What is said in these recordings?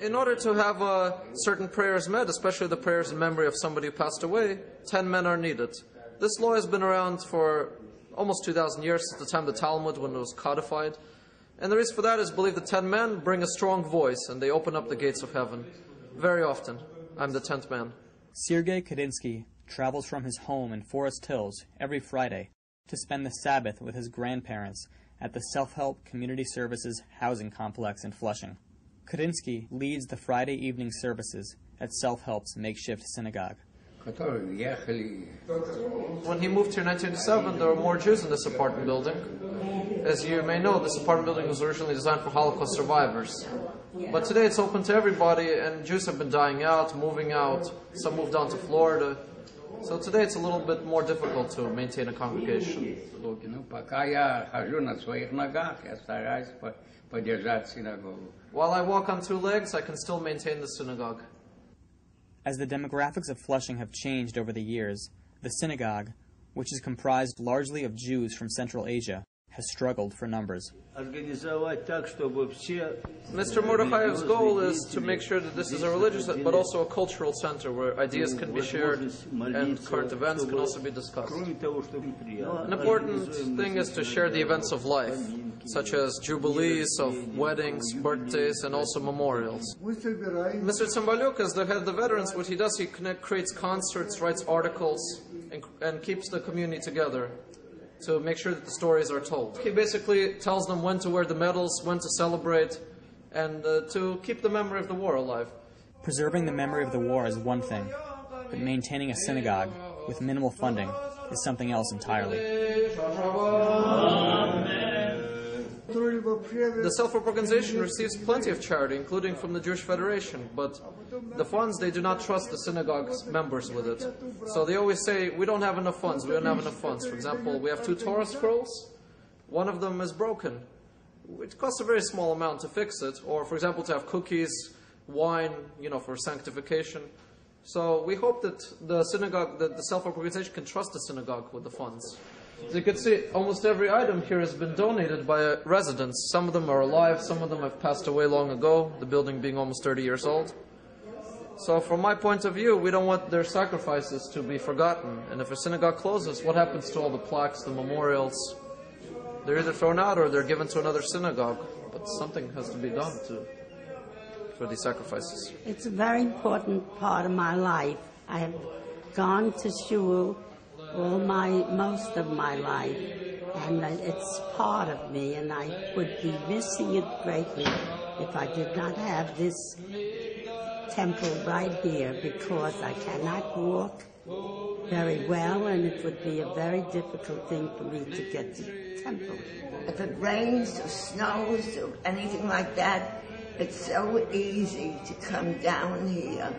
In order to have certain prayers met, especially the prayers in memory of somebody who passed away, 10 men are needed. This law has been around for almost 2,000 years, since the time of the Talmud, when it was codified. And the reason for that is believed that 10 men bring a strong voice, and they open up the gates of heaven. Very often, I'm the 10th man. Sergei Kadinsky travels from his home in Forest Hills every Friday to spend the Sabbath with his grandparents at the Self-Help Community Services housing complex in Flushing. Kadinsky leads the Friday evening services at Self-Help's makeshift synagogue. When he moved here in 1987, there were more Jews in this apartment building. As you may know, this apartment building was originally designed for Holocaust survivors. But today it's open to everybody, and Jews have been dying out, moving out. Some moved down to Florida. So today it's a little bit more difficult to maintain a congregation. While I walk on two legs, I can still maintain the synagogue. As the demographics of Flushing have changed over the years, the synagogue, which is comprised largely of Jews from Central Asia, has struggled for numbers. Mr. Mordechai's goal is to make sure that this is a religious but also a cultural center where ideas can be shared and current events can also be discussed. An important thing is to share the events of life, such as jubilees of weddings, birthdays, and also memorials. Mr. Tsambalyuk, as the head of the veterans, what he does, he creates concerts, writes articles, and keeps the community together to make sure that the stories are told. He basically tells them when to wear the medals, when to celebrate, and to keep the memory of the war alive. Preserving the memory of the war is one thing, but maintaining a synagogue with minimal funding is something else entirely. The Self-Help organization receives plenty of charity, including from the Jewish Federation, but the funds, they do not trust the synagogue's members with it. So they always say, we don't have enough funds, we don't have enough funds. For example, we have 2 Torah scrolls, one of them is broken. It costs a very small amount to fix it, or for example, to have cookies, wine, for sanctification. So we hope that the synagogue, that the Self-Help organization can trust the synagogue with the funds. As you can see, almost every item here has been donated by residents. Some of them are alive, some of them have passed away long ago, the building being almost 30 years old. So from my point of view, we don't want their sacrifices to be forgotten. And if a synagogue closes, what happens to all the plaques, the memorials? They're either thrown out or they're given to another synagogue. But something has to be done for these sacrifices. It's a very important part of my life. I have gone to shul most of my life, and it's part of me, and I would be missing it greatly if I did not have this temple right here, because I cannot walk very well, and it would be a very difficult thing for me to get to the temple. If it rains or snows or anything like that, it's so easy to come down here.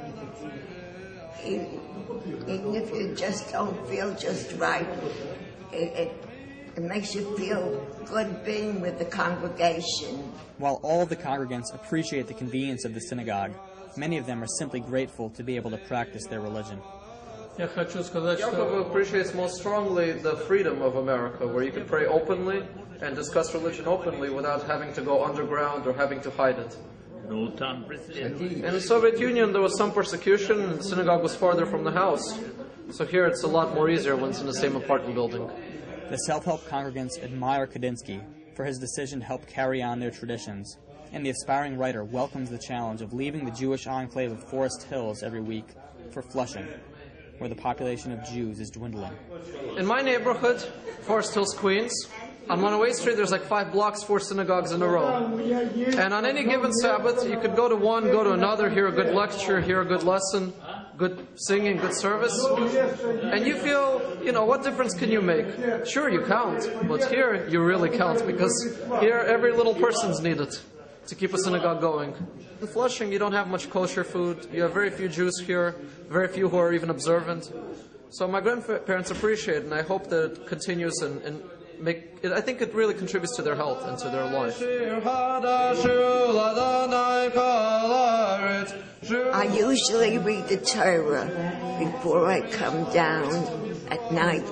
Even if you just don't feel just right, it makes you feel good being with the congregation. While all of the congregants appreciate the convenience of the synagogue, many of them are simply grateful to be able to practice their religion. Yaakov appreciates most strongly the freedom of America, where you can pray openly and discuss religion openly without having to go underground or having to hide it. In the Soviet Union, there was some persecution, and the synagogue was farther from the house. So here it's a lot more easier when it's in the same apartment building. The Self-Help congregants admire Kadinsky for his decision to help carry on their traditions, and the aspiring writer welcomes the challenge of leaving the Jewish enclave of Forest Hills every week for Flushing, where the population of Jews is dwindling. In my neighborhood, Forest Hills, Queens, on Monoway Street, there's like 5 blocks, 4 synagogues in a row. And on any given Sabbath, you could go to one, go to another, hear a good lecture, hear a good lesson, good singing, good service. And you feel, what difference can you make? Sure, you count, but here you really count, because here every little person's needed to keep a synagogue going. In Flushing, you don't have much kosher food. You have very few Jews here, very few who are even observant. So my grandparents appreciate it, and I hope that it continues and I think it really contributes to their health and to their life. I usually read the Torah before I come down at night,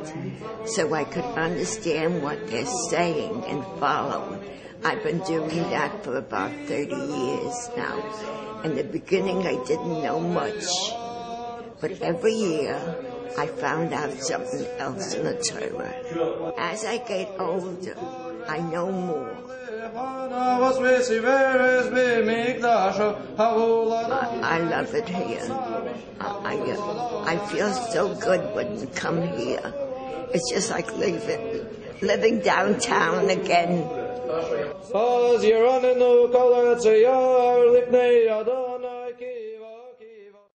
so I could understand what they're saying and follow. I've been doing that for about 30 years now. In the beginning, I didn't know much. But every year, I found out something else in the Torah. As I get older, I know more. I love it here. I feel so good when we come here. It's just like living downtown again.